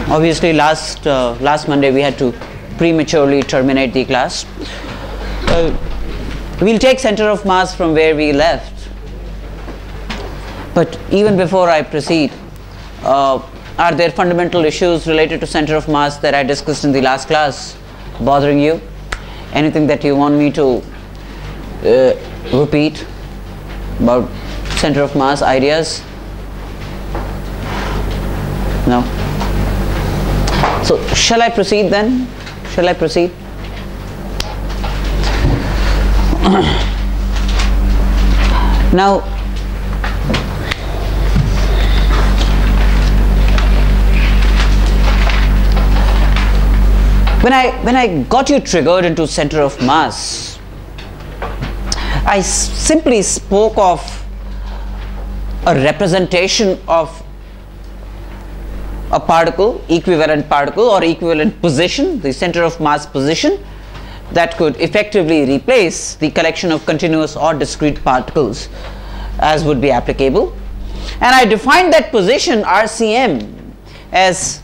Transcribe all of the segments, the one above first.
Obviously, last Monday we had to prematurely terminate the class. We'll take center of mass from where we left. But even before I proceed, are there fundamental issues related to center of mass that I discussed in the last class bothering you? Anything that you want me to repeat about center of mass ideas? No? So shall I proceed then? Shall I proceed? Now, when I got you triggered into center of mass, I simply spoke of a representation of a particle, equivalent particle or equivalent position, the center of mass position, that could effectively replace the collection of continuous or discrete particles as would be applicable. And I defined that position RCM as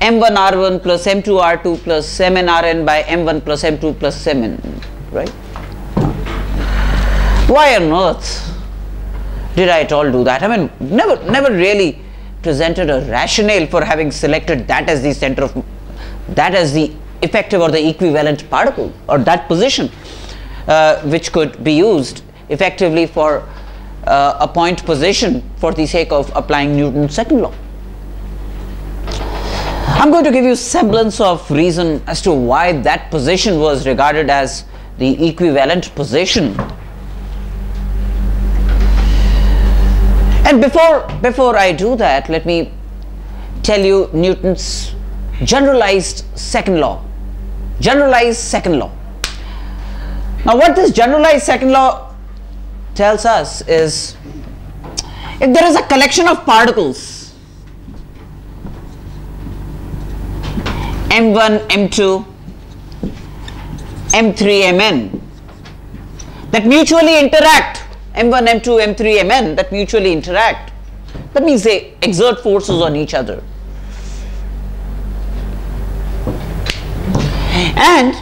M1R1 plus M2R2 plus MnRn by M1 plus M2 plus Mn, right? Why on earth did I at all do that? I mean, never really presented a rationale for having selected that as the center of, that as the effective or the equivalent particle or that position which could be used effectively for a point position for the sake of applying Newton's second law. I'm going to give you semblance of reason as to why that position was regarded as the equivalent position. And before I do that, let me tell you Newton's generalized second law. Generalized second law. Now what this generalized second law tells us is, if there is a collection of particles M1, M2, M3, Mn that mutually interact, M1, M2, M3, Mn that mutually interact, that means they exert forces on each other. And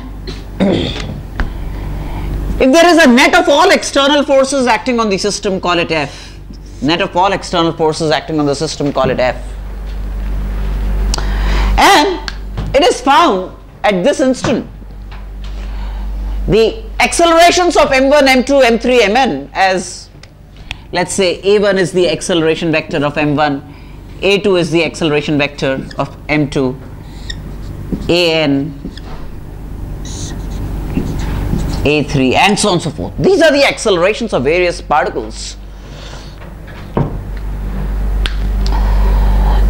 if there is a net of all external forces acting on the system, call it F. Net of all external forces acting on the system, call it F. And it is found at this instant the accelerations of M1, M2, M3, Mn as, let's say, A1 is the acceleration vector of M1, A2 is the acceleration vector of M2, An, A3, and so on and so forth. These are the accelerations of various particles.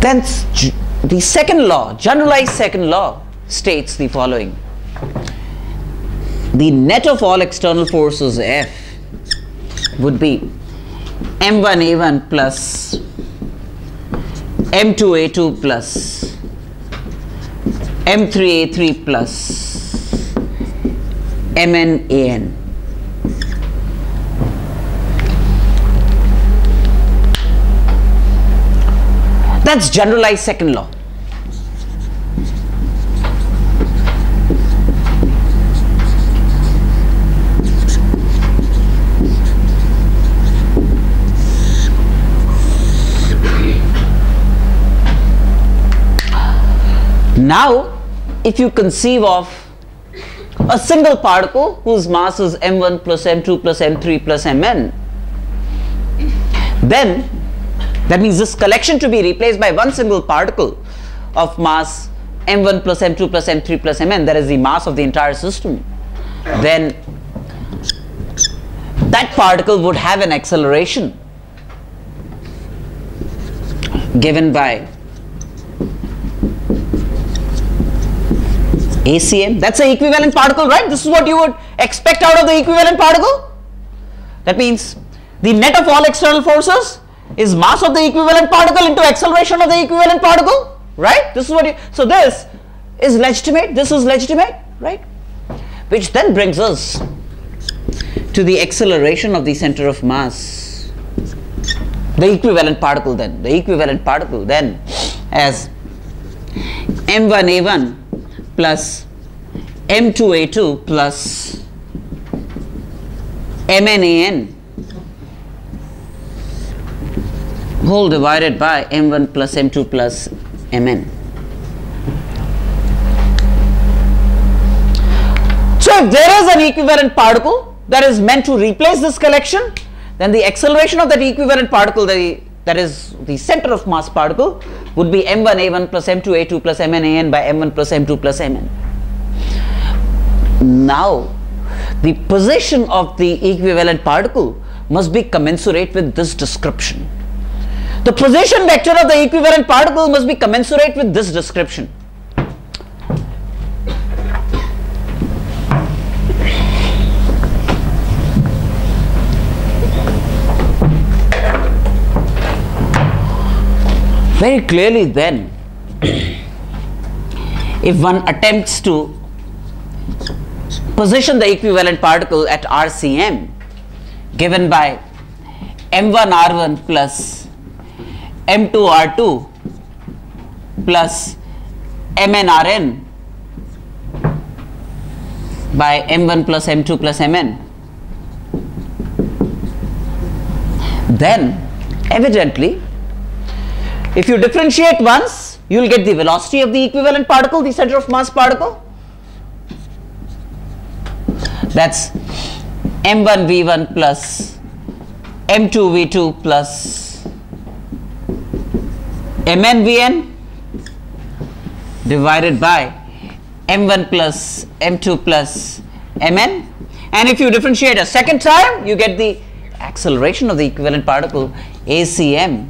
Then the second law, generalized second law, states the following: the net of all external forces F would be M1A1 plus M2A2 plus M3A3 plus MnAn. That's generalized second law. Now, if you conceive of a single particle whose mass is m1 plus m2 plus m3 plus mn, then that means this collection to be replaced by one single particle of mass m1 plus m2 plus m3 plus mn, that is the mass of the entire system, then that particle would have an acceleration given by ACM. That's an equivalent particle, right? This is what you would expect out of the equivalent particle. That means the net of all external forces is mass of the equivalent particle into acceleration of the equivalent particle, right? This is what you, so this is legitimate, this is legitimate, right? Which then brings us to to the acceleration of the center of mass, the equivalent particle then as m1a1 plus m2a2 plus mnan whole divided by m1 plus m2 plus mn. So if there is an equivalent particle that is meant to replace this collection, then the acceleration of that equivalent particle, that is the center of mass particle, would be m1a1 plus m2a2 plus mnan by m1 plus m2 plus mn. Now the position of the equivalent particle must be commensurate with this description. The position vector of the equivalent particle must be commensurate with this description. Very clearly then, if one attempts to position the equivalent particle at RCM given by m1r1 plus m2r2 plus mnrn by m1 plus m2 plus mn, then evidently if you differentiate once, you will get the velocity of the equivalent particle, the center of mass particle. That's m1v1 plus m2v2 plus mnvn divided by m1 plus m2 plus mn. And if you differentiate a second time, you get the acceleration of the equivalent particle ACM.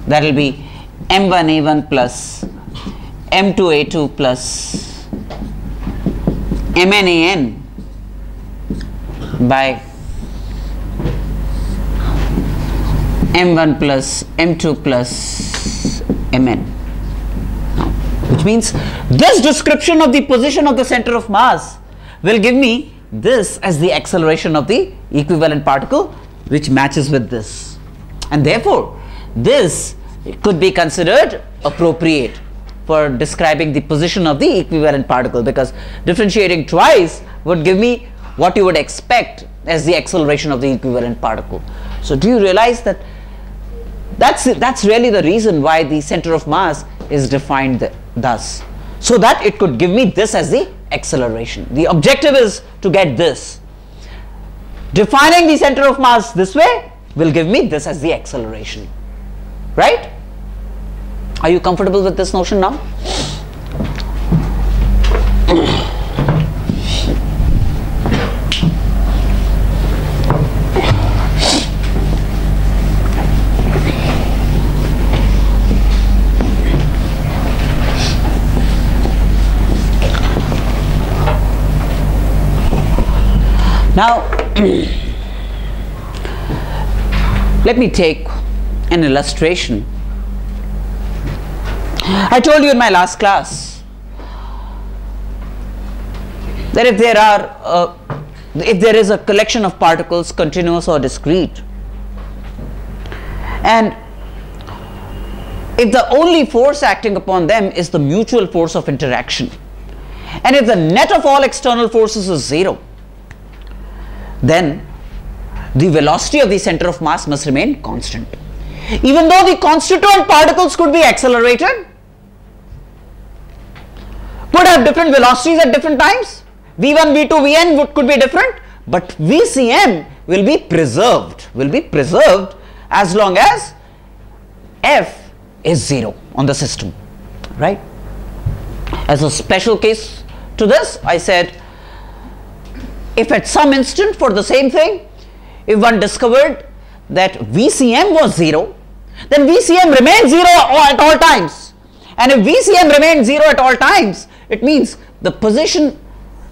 That will be m1a1 plus m2a2 plus mnan by m1 plus m2 plus mn, which means this description of the position of the center of mass will give me this as the acceleration of the equivalent particle, which matches with this, and therefore this could be considered appropriate for describing the position of the equivalent particle, because differentiating twice would give me what you would expect as the acceleration of the equivalent particle. So do you realize that that's really the reason why the center of mass is defined thus, so that it could give me this as the acceleration. The objective is to get this. Defining the center of mass this way will give me this as the acceleration. Right? Are you comfortable with this notion now? Now, let me take an illustration. I told you in my last class that if there is a collection of particles, continuous or discrete, and if the only force acting upon them is the mutual force of interaction, and if the net of all external forces is 0, then the velocity of the center of mass must remain constant. Even though the constituent particles could be accelerated, could have different velocities at different times, v1, v2, vn could be different, but vcm will be preserved as long as f is 0 on the system, right? As a special case to this, I said, if at some instant for the same thing, if one discovered that vcm was 0, then vcm remains 0 at all times. And if vcm remains 0 at all times, it means the position,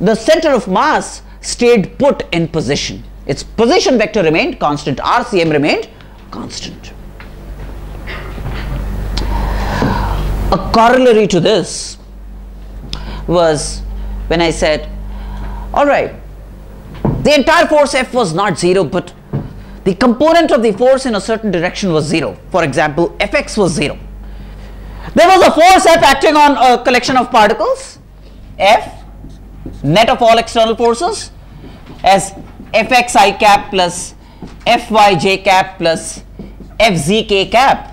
the center of mass stayed put in position. Its position vector remained constant, RCM remained constant. A corollary to this was when I said, all right, the entire force F was not 0, but the component of the force in a certain direction was 0. For example, Fx was 0. There was a force F acting on a collection of particles, F, net of all external forces, as Fx I cap plus Fy j cap plus Fz k cap.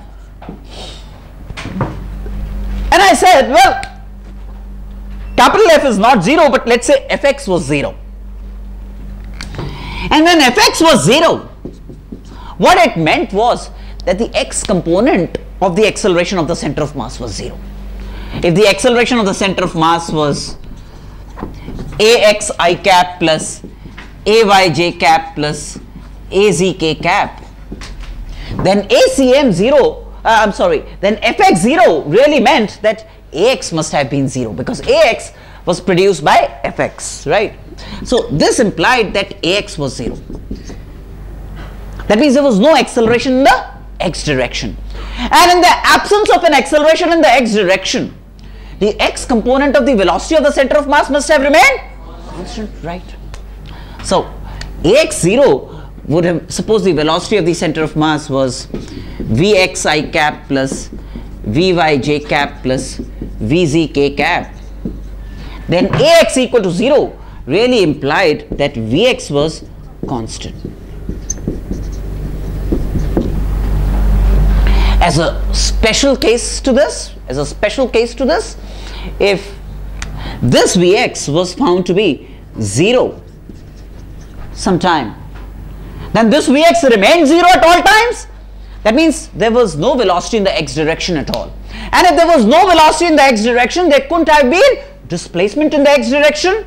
And I said, well, capital F is not 0, but let's say Fx was 0. And when Fx was 0, what it meant was that the x component of the acceleration of the center of mass was 0. If the acceleration of the center of mass was ax I cap plus ay j cap plus az k cap, then acm 0, then fx 0 really meant that ax must have been 0, because ax was produced by fx, right? So this implied that ax was 0. That means there was no acceleration in the x direction. And in the absence of an acceleration in the x direction, the x component of the velocity of the center of mass must have remained constant, right? So ax 0 would have, suppose the velocity of the center of mass was vx I cap plus vy j cap plus vz k cap, then ax equal to 0 really implied that vx was constant. As a special case to this, if this Vx was found to be 0 sometime, then this Vx remained 0 at all times. That means there was no velocity in the x direction at all. And if there was no velocity in the x direction, there couldn't have been displacement in the x direction.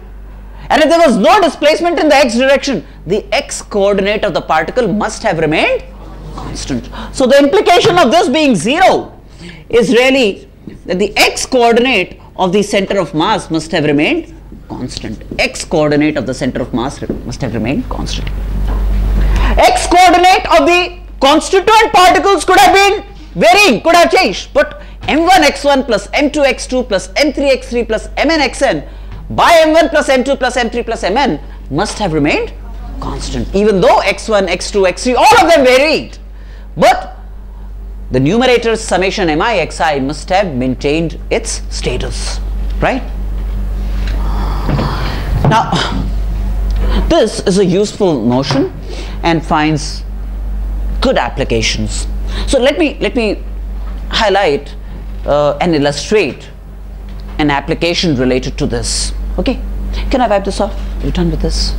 And if there was no displacement in the x direction, the x coordinate of the particle must have remained constant. So the implication of this being 0 is really that the x coordinate of the center of mass must have remained constant. X coordinate of the center of mass must have remained constant. X coordinate of the constituent particles could have been varying, could have changed, but m1 x1 plus m2 x2 plus m3 x3 plus mn xn by m1 plus m2 plus m3 plus mn must have remained constant, even though x1, x2, x3, all of them varied. But the numerator's summation mi xi must have maintained its status, right? Now, this is a useful notion and finds good applications. So let me highlight and illustrate an application related to this. Okay, can I wipe this off? Are you done with this?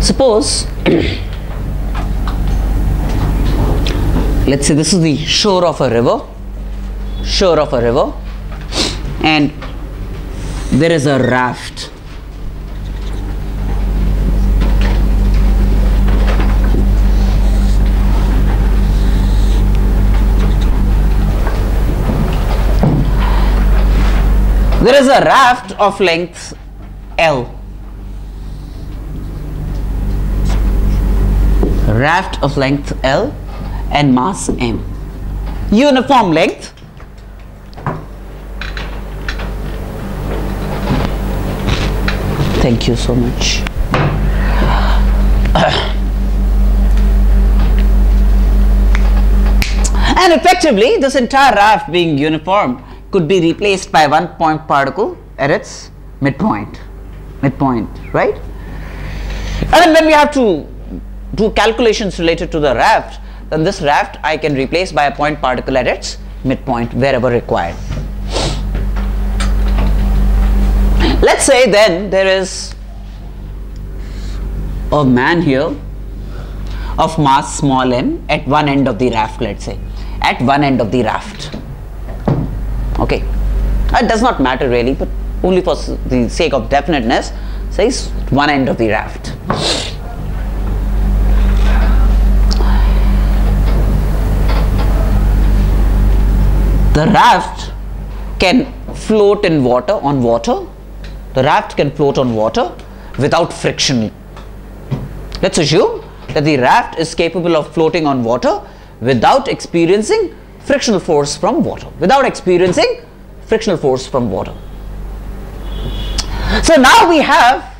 Suppose let's say this is the shore of a river, and there is a raft. There is a raft of length L. Raft of length L and mass m. Uniform length. Thank you so much. And effectively, this entire raft being uniform could be replaced by one point particle at its midpoint, right? And when we have to do calculations related to the raft, then this raft I can replace by a point particle at its midpoint wherever required. Let's say then there is a man here of mass small m at one end of the raft, let's say, at one end of the raft. Okay, it does not matter really, but only for the sake of definiteness, says one end of the raft. The raft can float in water, on water, the raft can float on water without friction. Let's assume that the raft is capable of floating on water without experiencing frictional force from water. So now we have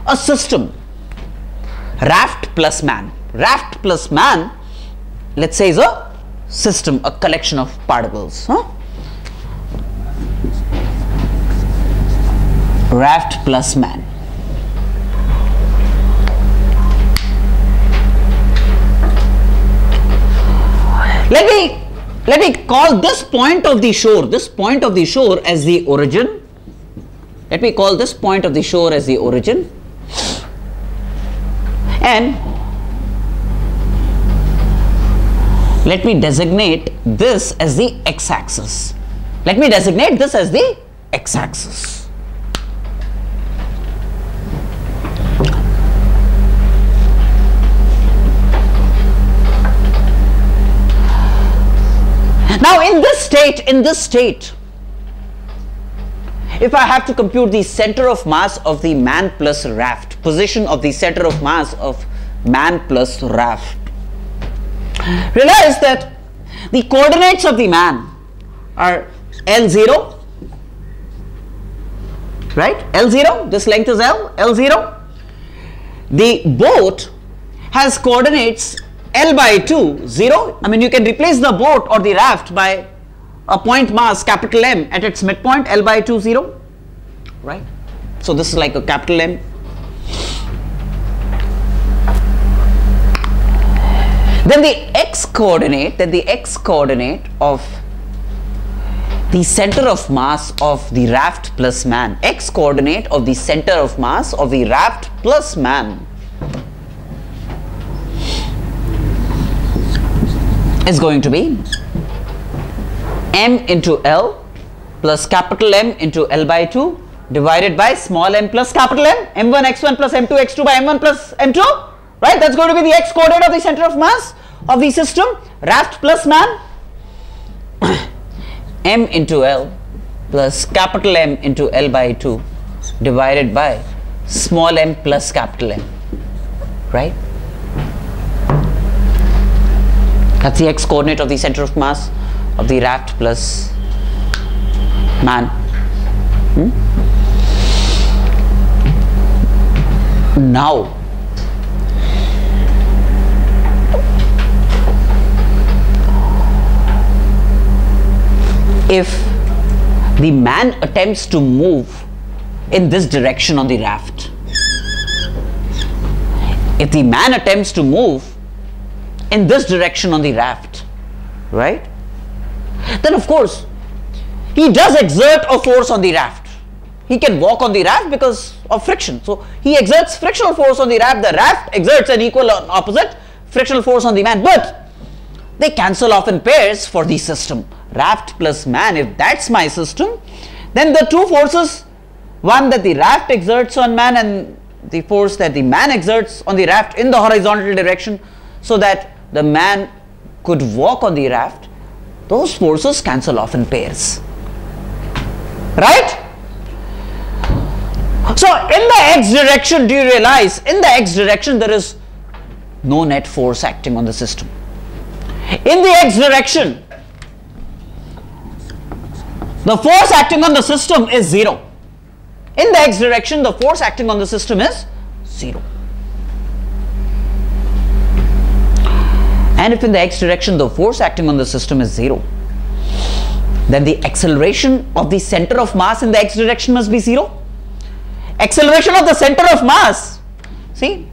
a system, raft plus man. Raft plus man, let's say, is a system, a collection of particles. Raft plus man. Let me call this point of the shore as the origin. Let me call this point of the shore as the origin, and let me designate this as the x-axis. Now in this state, if I have to compute the center of mass of the man plus raft, position of the center of mass of man plus raft, realize that the coordinates of the man are L0, right? L0, this length is L0. The boat has coordinates L by 2, 0. I mean, you can replace the boat or the raft by a point mass capital M at its midpoint, L by 2, 0, right? So this is like a capital M. Then the x coordinate of the center of mass of the raft plus man, x coordinate of the center of mass of the raft plus man is going to be m into L plus capital M into L by 2 divided by small m plus capital M, m1 x1 plus m2 x2 by m1 plus m2, right? That's going to be the x coordinate of the center of mass of the system, raft plus man. M into L plus capital M into L by 2 divided by small m plus capital M, right? That's the x coordinate of the center of mass of the raft plus man. Now, if the man attempts to move in this direction on the raft, right, then of course he does exert a force on the raft. He can walk on the raft because of friction, so he exerts frictional force on the raft. The raft exerts an equal and opposite frictional force on the man, but they cancel off in pairs for the system raft plus man. If that's my system, then the two forces, one that the raft exerts on man and the force that the man exerts on the raft in the horizontal direction so that the man could walk on the raft, those forces cancel off in pairs, right? So in the x direction, do you realize in the x direction there is no net force acting on the system? In the x direction, the force acting on the system is 0. In the x direction, the force acting on the system is 0. And if in the x direction the force acting on the system is 0, then the acceleration of the center of mass in the x direction must be 0. Acceleration of the center of mass, see,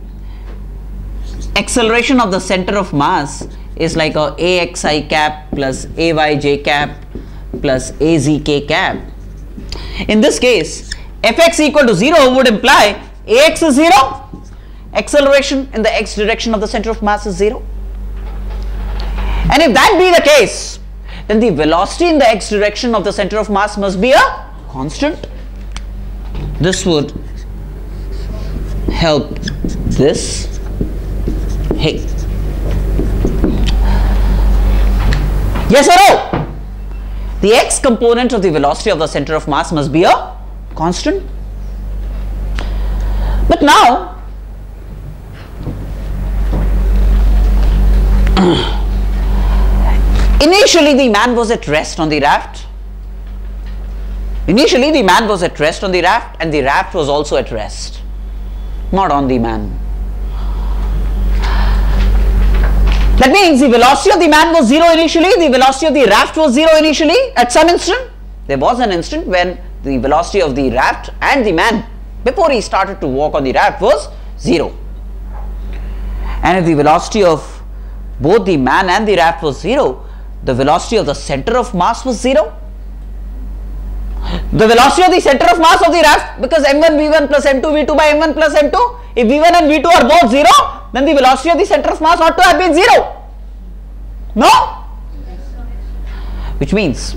acceleration of the center of mass is like a axi cap plus ayj cap plus azk cap. In this case, fx equal to 0 would imply ax is 0, acceleration in the x direction of the center of mass is 0. And if that be the case, then the velocity in the x direction of the center of mass must be a constant. This would help this. Hey, yes or no? The x component of the velocity of the center of mass must be a constant. But now initially the man was at rest on the raft. Initially the man was at rest on the raft, and the raft was also at rest, not on the man. That means the velocity of the man was 0 initially, the velocity of the raft was 0 initially at some instant. There was an instant when the velocity of the raft and the man before he started to walk on the raft was 0. And if the velocity of both the man and the raft was 0, the velocity of the center of mass was 0. The velocity of the center of mass of the raft, because m1 v1 plus m2 v2 by m1 plus m2, if v1 and v2 are both 0, then the velocity of the center of mass ought to have been 0. No? Which means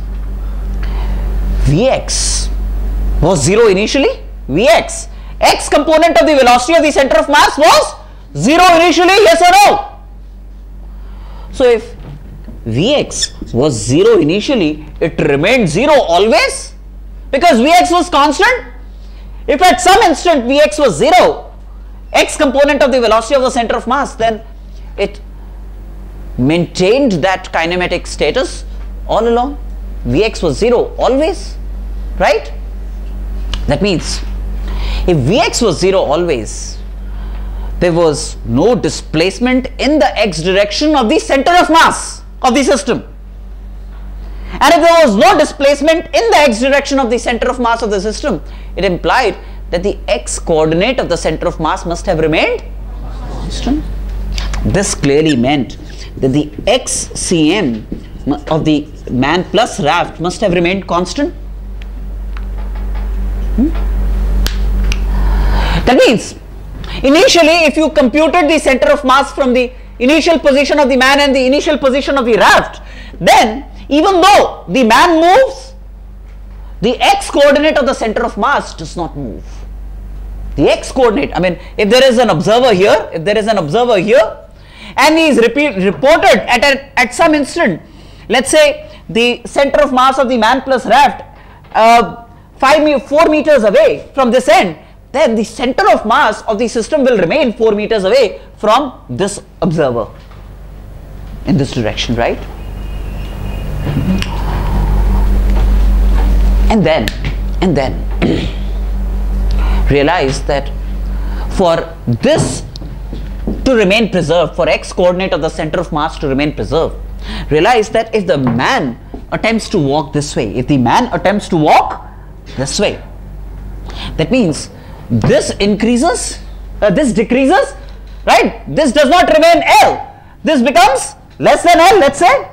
Vx was 0 initially. Vx, x component of the velocity of the center of mass was 0 initially, yes or no? So if Vx was 0 initially, it remained 0 always, because Vx was constant. If at some instant Vx was 0, x component of the velocity of the center of mass, then it maintained that kinematic status all along. Vx was 0 always, right? That means if Vx was 0 always, there was no displacement in the x direction of the center of mass of the system. And if there was no displacement in the x direction of the center of mass of the system, it implied that the x coordinate of the center of mass must have remained constant. This clearly meant that the x cm of the man plus raft must have remained constant. That means initially, if you computed the center of mass from the initial position of the man and the initial position of the raft, then even though the man moves, the x coordinate of the center of mass does not move. The x coordinate, I mean, if there is an observer here, and he is reported at some instant, let's say the center of mass of the man plus raft 4 meters away from this end, then the center of mass of the system will remain 4 meters away from this observer in this direction, right? And then realize that for this to remain preserved, for x coordinate of the center of mass to remain preserved, realize that if the man attempts to walk this way, that means this increases, this decreases, right? This does not remain L. This becomes less than L, let's say.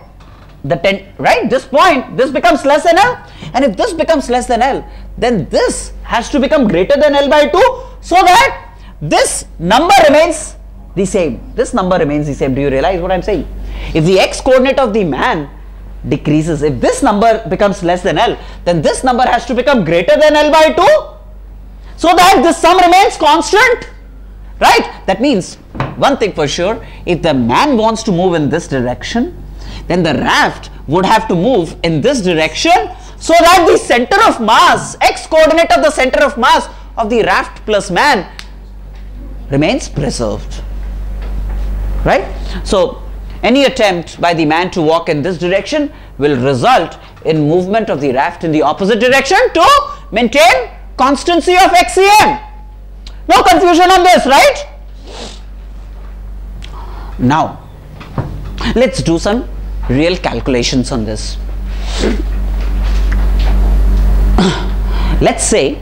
Right? This point, this becomes less than L. And if this becomes less than L, then this has to become greater than L by 2, so that this number remains the same. This number remains the same. Do you realize what I'm saying? If the x coordinate of the man decreases, if this number becomes less than L, then this number has to become greater than L by 2, so that this sum remains constant, right? That means one thing for sure, if the man wants to move in this direction, then the raft would have to move in this direction, so that the center of mass, x coordinate of the center of mass of the raft plus man remains preserved, right? So any attempt by the man to walk in this direction will result in movement of the raft in the opposite direction to maintain constancy of xcm. No confusion on this, right? Now let's do some real calculations on this. Let's say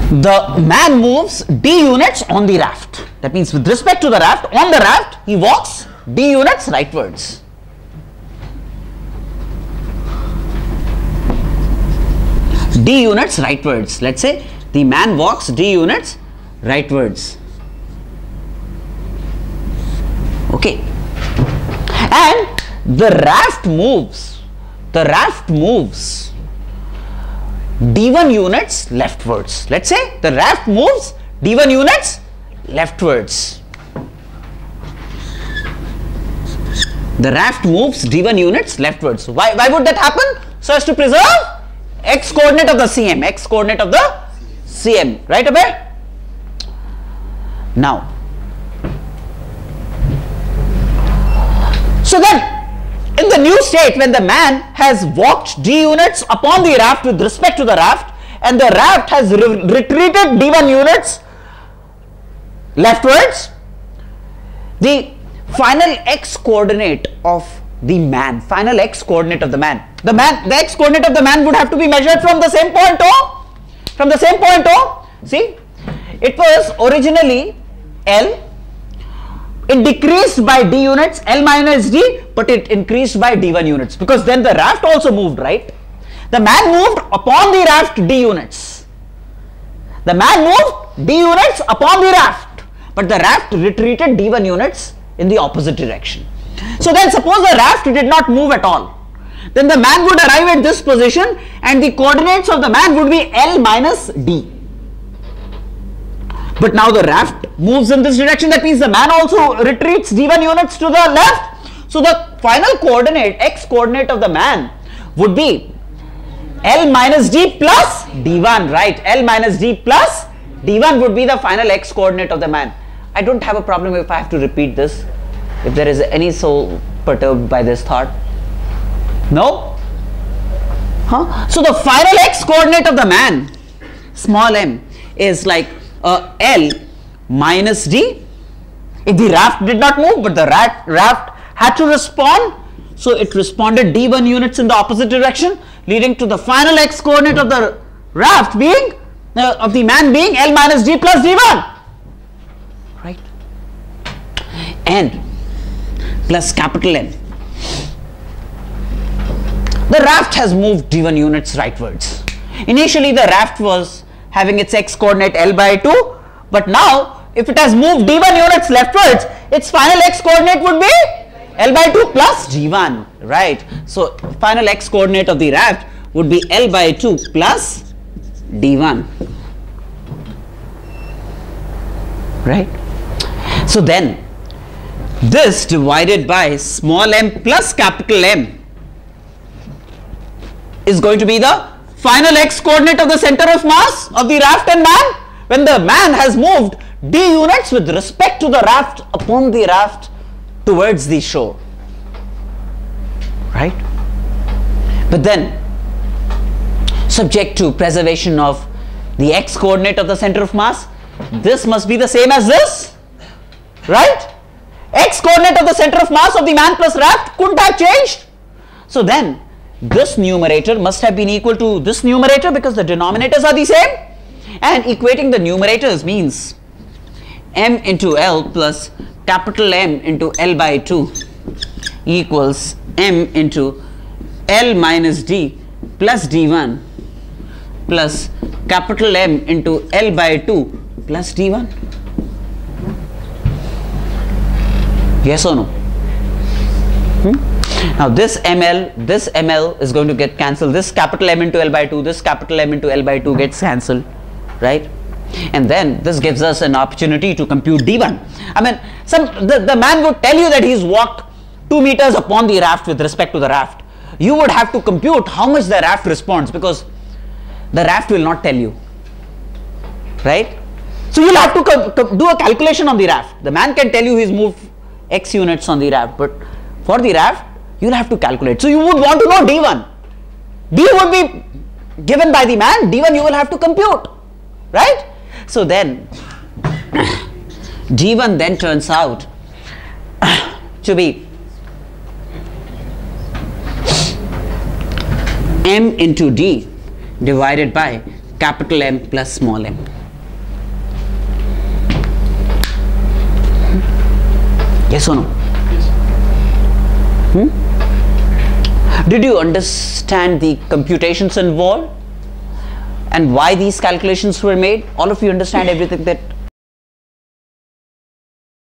the man moves d units on the raft. That means with respect to the raft, on the raft he walks d units rightwards. D units rightwards. Let's say the man walks d units rightwards. Okay. And the raft moves d1 units leftwards. Let's say the raft moves d1 units leftwards. the raft moves d1 units leftwards. Why would that happen? So as to preserve x coordinate of the CM, x coordinate of the CM, right away? Now, so then in the new state, when the man has walked d units upon the raft with respect to the raft, and the raft has retreated d1 units leftwards, the final x coordinate of the man, final x coordinate of the man, the x coordinate of the man would have to be measured from the same point O, from the same point O. See, it was originally L, it decreased by d units, L minus d, but it increased by d1 units, because then the raft also moved, right? The man moved upon the raft d units. The man moved d units upon the raft, but the raft retreated d1 units in the opposite direction. So then suppose the raft did not move at all. Then the man would arrive at this position and the coordinates of the man would be L minus d. But now the raft moves in this direction, that means the man also retreats d1 units to the left. So the final coordinate, x coordinate of the man would be L minus d plus d1, right? L minus d plus d1 would be the final x coordinate of the man. I don't have a problem if I have to repeat this, if there is any soul perturbed by this thought. No? Huh? So the final x coordinate of the man, small m, is like L minus d. If the raft did not move, but the raft had to respond, so it responded d1 units in the opposite direction, leading to the final x coordinate of the raft being of the man being L minus d plus d1, right? And plus capital M. The raft has moved d1 units rightwards. Initially the raft was having its x coordinate L by 2, but now if it has moved d1 units leftwards, its final x coordinate would be L by 2 plus d1, right? So final x coordinate of the raft would be L by 2 plus d1, right? So then this divided by small m plus capital M is going to be the final x coordinate of the center of mass of the raft and man, when the man has moved d units with respect to the raft upon the raft towards the shore, right? But then, subject to preservation of the x coordinate of the center of mass, this must be the same as this, right? X coordinate of the center of mass of the man plus raft couldn't have changed. So then this numerator must have been equal to this numerator, because the denominators are the same, and equating the numerators means m into L plus capital M into L by 2 equals m into L minus d plus d1 plus capital M into L by 2 plus d1. Yes or no? Now this ml is going to get cancelled. This capital M into L by 2, this capital M into L by 2 gets cancelled, right? And then this gives us an opportunity to compute d1. I mean, the man would tell you that he's walked 2 meters upon the raft with respect to the raft. You would have to compute how much the raft responds, because the raft will not tell you, right? So you'll have to do a calculation on the raft. The man can tell you he's moved x units on the raft, but for the raft you'll have to calculate. So you would want to know d1. D would be given by the man, d1 you will have to compute, right? So then d1 then turns out to be m into d divided by capital M plus small m. Yes or no? Did you understand the computations involved and why these calculations were made? All of you understand everything that